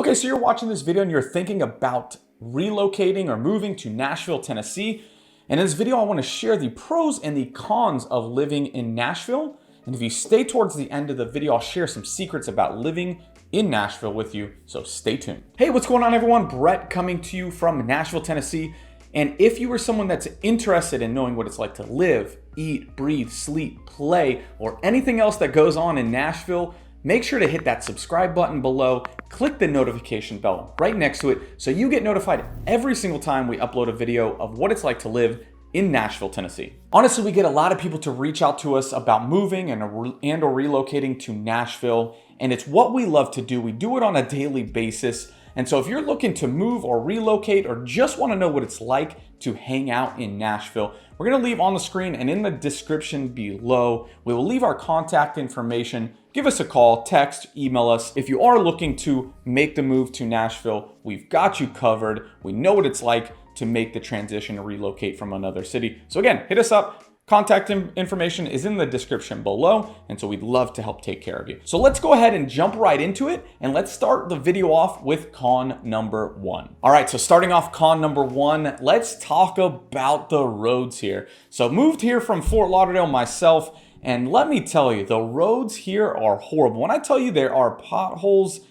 Okay, so you're watching this video and you're thinking about relocating or moving to Nashville, Tennessee. And in this video, I want to share the pros and the cons of living in Nashville. And if you stay towards the end of the video, I'll share some secrets about living in Nashville with you, so stay tuned. Hey, what's going on everyone? Brett coming to you from Nashville, Tennessee. And if you are someone that's interested in knowing what it's like to live, eat, breathe, sleep, play, or anything else that goes on in Nashville, make sure to hit that subscribe button below, click the notification bell right next to it so you get notified every single time we upload a video of what it's like to live in Nashville, Tennessee. Honestly, we get a lot of people to reach out to us about moving and or relocating to Nashville, and it's what we love to do. We do it on a daily basis. And so if you're looking to move or relocate or just want to know what it's like to hang out in Nashville, we're going to leave on the screen and in the description below, we will leave our contact information. Give us a call, text, email us. If you are looking to make the move to Nashville, we've got you covered. We know what it's like to make the transition to relocate from another city. So again, hit us up. Contact information is in the description below, and so we'd love to help take care of you. So let's go ahead and jump right into it, and let's start the video off with con number one. All right, so starting off con number one, let's talk about the roads here. So moved here from Fort Lauderdale myself, and let me tell you, the roads here are horrible. When I tell you there are potholes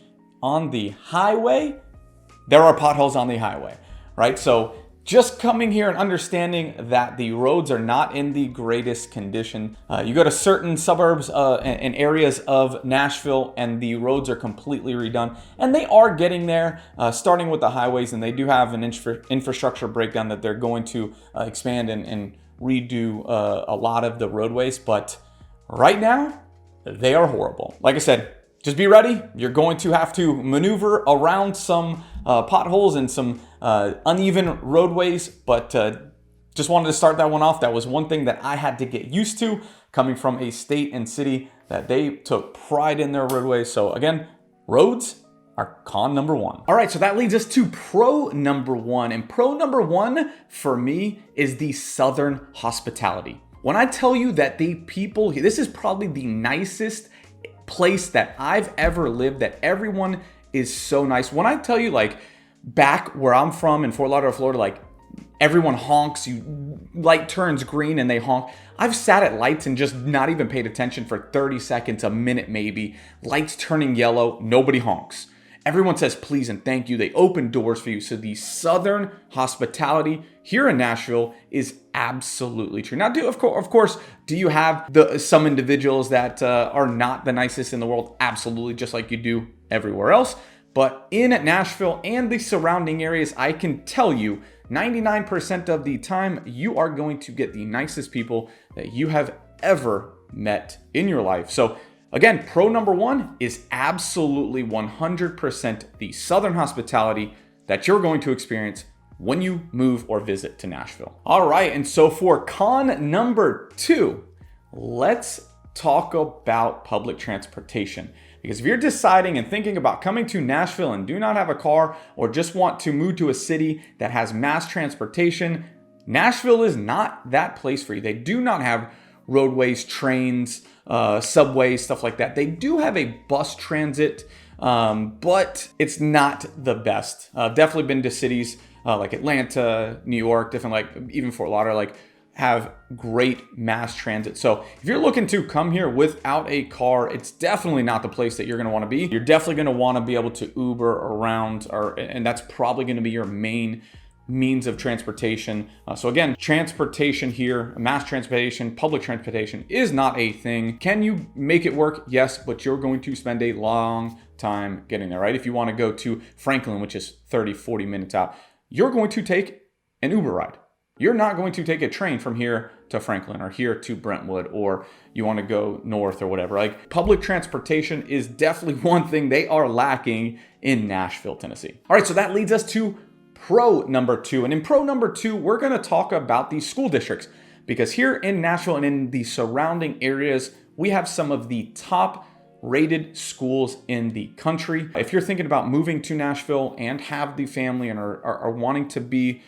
on the highway, there are potholes on the highway, right? So just coming here and understanding that the roads are not in the greatest condition. You go to certain suburbs and areas of Nashville and the roads are completely redone. And they are getting there, starting with the highways, and they do have an infrastructure breakdown that they're going to expand and redo a lot of the roadways. But right now, they are horrible. Like I said, just be ready. You're going to have to maneuver around some potholes and some uneven roadways, but just wanted to start that one off. That was one thing that I had to get used to coming from a state and city that they took pride in their roadways. So again, roads are con number one. All right, so that leads us to pro number one. And pro number one for me is the Southern hospitality. When I tell you that the people here, this is probably the nicest place that I've ever lived, that everyone is so nice. When I tell you, like, back where I'm from in Fort Lauderdale, Florida, like, everyone honks, light turns green and they honk. I've sat at lights and just not even paid attention for 30 seconds, a minute maybe. Lights turning yellow, nobody honks. Everyone says please and thank you. They open doors for you. So the Southern hospitality here in Nashville is absolutely true. Now, of course, do you have some individuals that are not the nicest in the world? Absolutely, just like you do everywhere else. But in Nashville and the surrounding areas, I can tell you 99% of the time, you are going to get the nicest people that you have ever met in your life. So again, pro number one is absolutely 100% the Southern hospitality that you're going to experience when you move or visit to Nashville. All right, and so for con number two, let's talk about public transportation. Because if you're deciding and thinking about coming to Nashville and do not have a car or just want to move to a city that has mass transportation, Nashville is not that place for you. They do not have roadways, trains, subways, stuff like that. They do have a bus transit, but it's not the best. Definitely been to cities like Atlanta, New York, different, like even Fort Lauderdale, like have great mass transit. So if you're looking to come here without a car, it's definitely not the place that you're going to want to be. You're definitely going to want to be able to Uber around, and that's probably going to be your main means of transportation. So again, transportation here, mass transportation, public transportation is not a thing. Can you make it work? Yes, but you're going to spend a long time getting there, right? If you want to go to Franklin, which is 30, 40 minutes out, you're going to take an Uber ride. You're not going to take a train from here to Franklin or here to Brentwood, or you want to go north or whatever. Like, public transportation is definitely one thing they are lacking in Nashville, Tennessee. All right, so that leads us to pro number two. And in pro number two, we're going to talk about the school districts, because here in Nashville and in the surrounding areas, we have some of the top rated schools in the country. If you're thinking about moving to Nashville and have the family and are wanting to be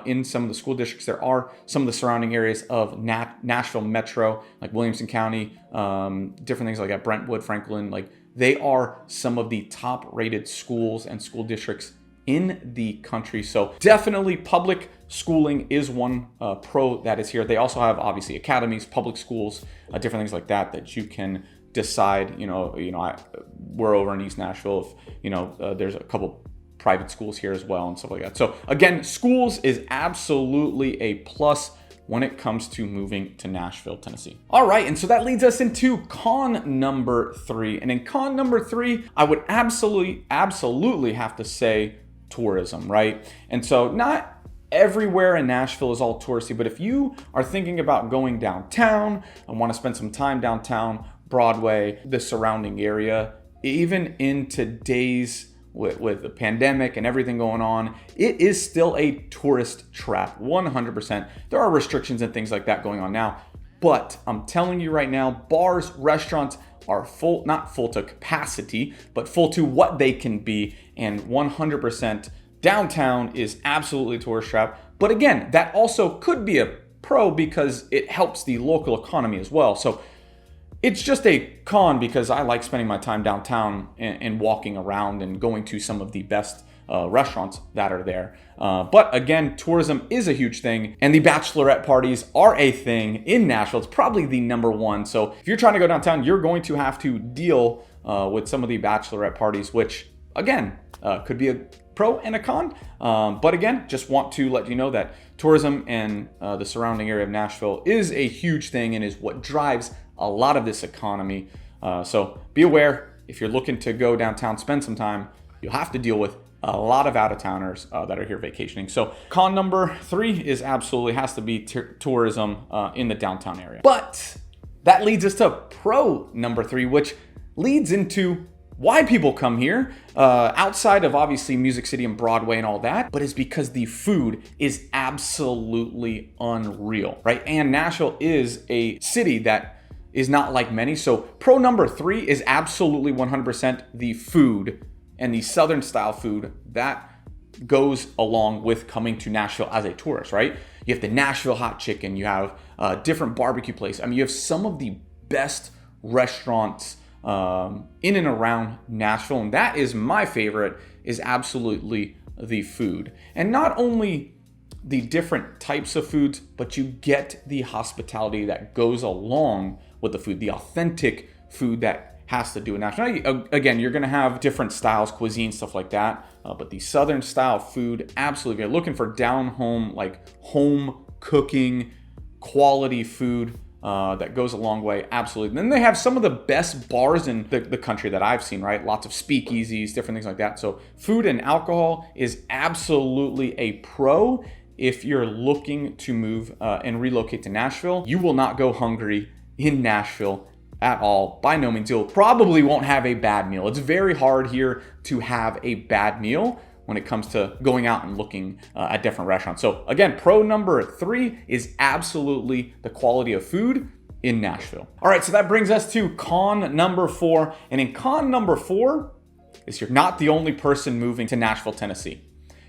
in some of the school districts, there are some of the surrounding areas of Nashville Metro, like Williamson County, different things like that, Brentwood, Franklin, like they are some of the top rated schools and school districts in the country. So definitely public schooling is one pro that is here. They also have obviously academies, public schools, different things like that you can decide. We're over in East Nashville. If, there's a couple private schools here as well and stuff like that. So again, schools is absolutely a plus when it comes to moving to Nashville, Tennessee. All right, and so that leads us into con number 3. And in con number 3, I would absolutely have to say tourism, right? And so not everywhere in Nashville is all touristy, but if you are thinking about going downtown and want to spend some time downtown, Broadway, the surrounding area, even in today's with the pandemic and everything going on, it is still a tourist trap, 100%. There are restrictions and things like that going on now, but I'm telling you right now, bars, restaurants are full, not full to capacity, but full to what they can be, and 100% downtown is absolutely a tourist trap. But again, that also could be a pro because it helps the local economy as well. So it's just a con because I like spending my time downtown and walking around and going to some of the best restaurants that are there. But again, tourism is a huge thing, and the bachelorette parties are a thing in Nashville. It's probably the number one. So if you're trying to go downtown, you're going to have to deal with some of the bachelorette parties, which again, could be a pro and a con. But again, just want to let you know that tourism and the surrounding area of Nashville is a huge thing and is what drives a lot of this economy. So be aware, if you're looking to go downtown, spend some time, you'll have to deal with a lot of out-of-towners that are here vacationing. So con number 3 is absolutely has to be tourism in the downtown area. But that leads us to pro number 3, which leads into why people come here, outside of obviously Music City and Broadway and all that, but it's because the food is absolutely unreal, right? And Nashville is a city that is not like many. So pro number 3 is absolutely 100% the food and the Southern style food that goes along with coming to Nashville as a tourist, right? You have the Nashville hot chicken, you have different barbecue places. I mean, you have some of the best restaurants in and around Nashville, and that is my favorite, is absolutely the food. And not only the different types of foods, but you get the hospitality that goes along with the food, the authentic food that has to do with Nashville. Now, again, you're gonna have different styles, cuisine, stuff like that, but the Southern style food, absolutely. If you're looking for down home, like home cooking, quality food, that goes a long way, absolutely. And then they have some of the best bars in the country that I've seen, right? Lots of speakeasies, different things like that. So food and alcohol is absolutely a pro. If you're looking to move and relocate to Nashville, you will not go hungry in Nashville at all, by no means. You'll probably won't have a bad meal. It's very hard here to have a bad meal when it comes to going out and looking at different restaurants. So again, pro number 3 is absolutely the quality of food in Nashville. All right, so that brings us to con number 4. And in con number 4 is you're not the only person moving to Nashville, Tennessee.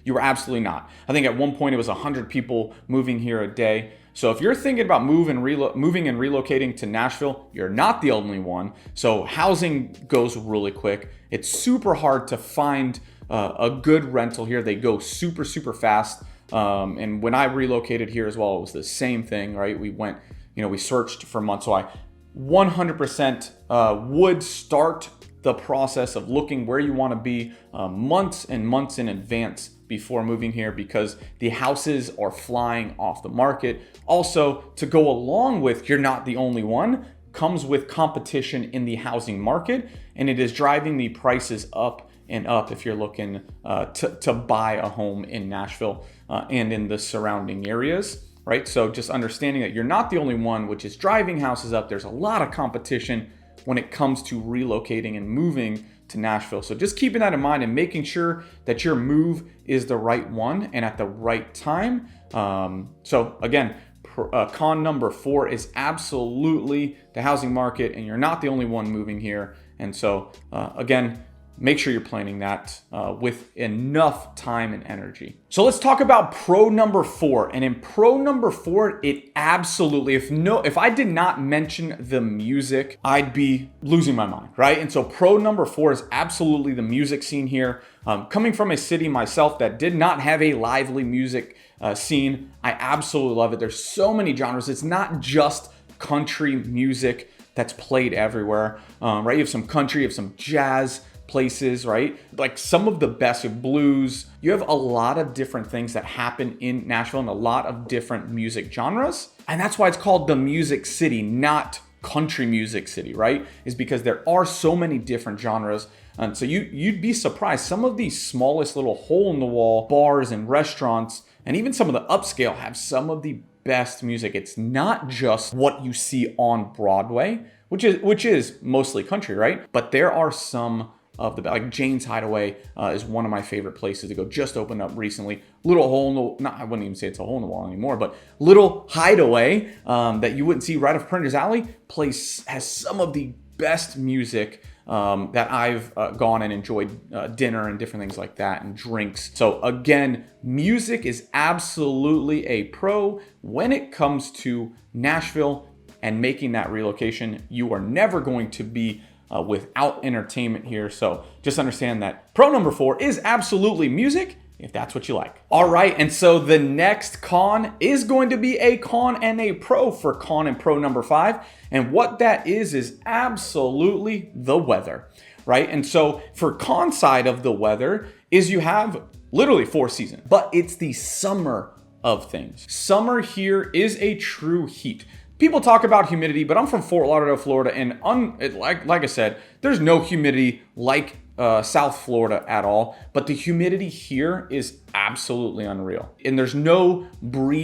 You are absolutely not. I think at one point it was 100 people moving here a day. So if you're thinking about moving and relocating to Nashville, you're not the only one. So housing goes really quick. It's super hard to find a good rental here. They go super, super fast. And when I relocated here as well, it was the same thing, right? We went, we searched for months. So I 100% would start the process of looking where you want to be months and months in advance before moving here, because the houses are flying off the market. Also, to go along with you're not the only one, comes with competition in the housing market, and it is driving the prices up and up if you're looking to buy a home in Nashville and in the surrounding areas, right? So just understanding that you're not the only one, which is driving houses up. There's a lot of competition when it comes to relocating and moving to Nashville. So just keeping that in mind and making sure that your move is the right one and at the right time. So again, con number 4 is absolutely the housing market, and you're not the only one moving here. And so again, make sure you're planning that with enough time and energy. So let's talk about pro number 4. And in pro number 4, it absolutely, if I did not mention the music, I'd be losing my mind, right? And so pro number 4 is absolutely the music scene here. Coming from a city myself that did not have a lively music scene, I absolutely love it. There's so many genres. It's not just country music that's played everywhere, right? You have some country, you have some jazz places, right? Like some of the best of blues. You have a lot of different things that happen in Nashville and a lot of different music genres. And that's why it's called the Music City, not country music city, right? Is because there are so many different genres. And so you'd be surprised. Some of these smallest little hole in the wall bars and restaurants, and even some of the upscale, have some of the best music. It's not just what you see on Broadway, which is mostly country, right? But there are some of the, like Jane's Hideaway is one of my favorite places to go. Just opened up recently. Little hole in the, I wouldn't even say it's a hole in the wall anymore, but little hideaway that you wouldn't see right off Printer's Alley. Place has some of the best music that I've gone and enjoyed dinner and different things like that and drinks. So again, music is absolutely a pro when it comes to Nashville and making that relocation. You are never going to be without entertainment here. So just understand that pro number 4 is absolutely music, if that's what you like. All right, and so the next con is going to be a con and a pro for con and pro number 5. And what that is absolutely the weather, right? And so for con side of the weather is you have literally 4 seasons, but it's the summer of things. Summer here is a true heat. People talk about humidity, but I'm from Fort Lauderdale, Florida, and like I said, there's no humidity like South Florida at all, but the humidity here is absolutely unreal. And there's no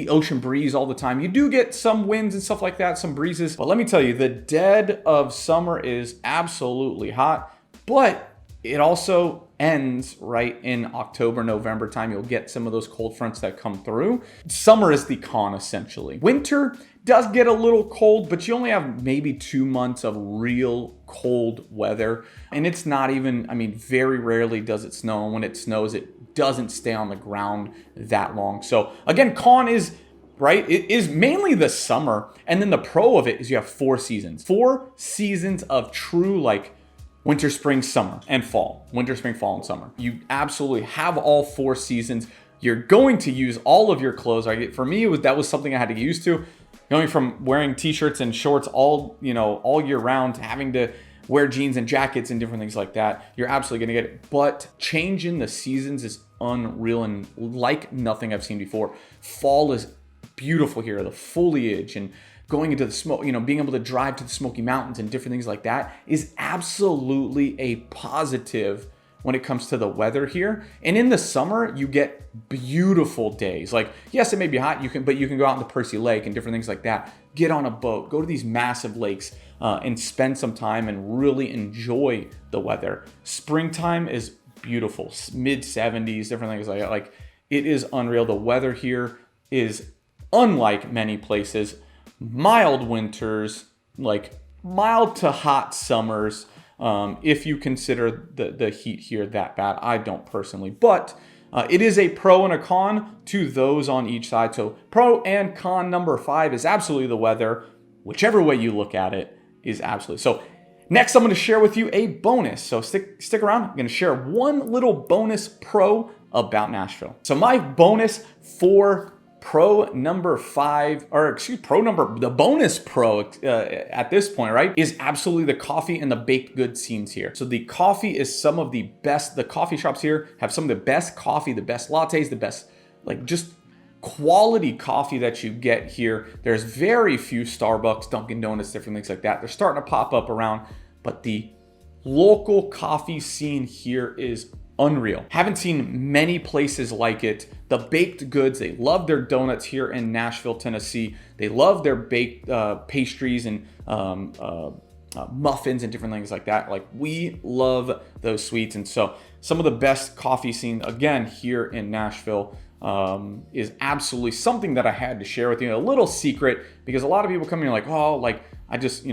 ocean breeze all the time. You do get some winds and stuff like that, some breezes, but let me tell you, the dead of summer is absolutely hot, but it also ends right in October, November time. You'll get some of those cold fronts that come through. Summer is the con, essentially. Winter does get a little cold, but you only have maybe 2 months of real cold weather. And it's not even, I mean, very rarely does it snow. And when it snows, it doesn't stay on the ground that long. So again, con is, right, it is mainly the summer. And then the pro of it is you have 4 seasons. 4 seasons of true, like, winter, spring, summer, and fall. Winter, spring, fall, and summer. You absolutely have all 4 seasons. You're going to use all of your clothes. For me, that was something I had to get used to. Going from wearing t-shirts and shorts all year round to having to wear jeans and jackets and different things like that. You're absolutely gonna get it. But changing the seasons is unreal and like nothing I've seen before. Fall is beautiful here. The foliage and going into the smoke, being able to drive to the Smoky Mountains and different things like that is absolutely a positive when it comes to the weather here. And in the summer, you get beautiful days. Like, yes, it may be hot, but you can go out into Percy Lake and different things like that. Get on a boat, go to these massive lakes and spend some time and really enjoy the weather. Springtime is beautiful, mid 70s, different things like that. Like, it is unreal. The weather here is unlike many places. Mild winters, like mild to hot summers, if you consider the heat here that bad. I don't personally, but it is a pro and a con to those on each side. So pro and con number 5 is absolutely the weather. Whichever way you look at it is absolutely. So next, I'm going to share with you a bonus. So stick around. I'm going to share one little bonus pro about Nashville. So my bonus for the bonus pro at this point, right, is absolutely the coffee and the baked goods scenes here. So the coffee is some of the best. The coffee shops here have some of the best coffee, the best lattes, the best, like, just quality coffee that you get here. There's very few Starbucks, Dunkin' Donuts, different things like that. They're starting to pop up around, but the local coffee scene here is unreal. Haven't seen many places like it. The baked goods, they love their donuts here in Nashville, Tennessee. They love their baked pastries and muffins and different things like that. Like, we love those sweets. And so some of the best coffee scene, again, here in Nashville is absolutely something that I had to share with you. A little secret, because a lot of people come in like, oh, like, I just,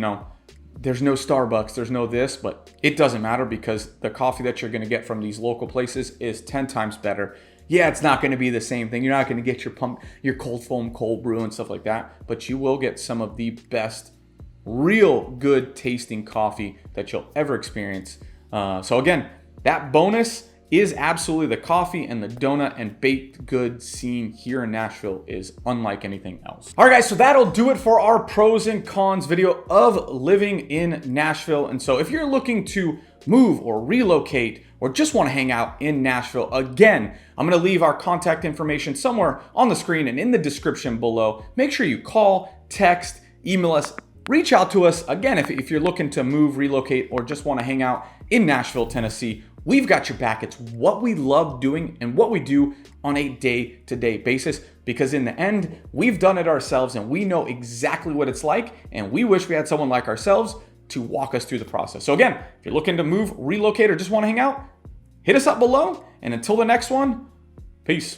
there's no Starbucks, there's no this, but it doesn't matter because the coffee that you're gonna get from these local places is 10 times better. Yeah, it's not gonna be the same thing. You're not gonna get your cold foam, cold brew and stuff like that, but you will get some of the best, real good tasting coffee that you'll ever experience. So again, that bonus is absolutely the coffee, and the donut and baked goods scene here in Nashville is unlike anything else. All right, guys, so that'll do it for our pros and cons video of living in Nashville. And so if you're looking to move or relocate or just want to hang out in Nashville, again, I'm going to leave our contact information somewhere on the screen and in the description below. Make sure you call, text, email us, reach out to us. Again, if you're looking to move, relocate, or just want to hang out in Nashville, Tennessee, we've got your back. It's what we love doing and what we do on a day-to-day basis, because in the end, we've done it ourselves and we know exactly what it's like, and we wish we had someone like ourselves to walk us through the process. So again, if you're looking to move, relocate, or just want to hang out, hit us up below. And until the next one, peace.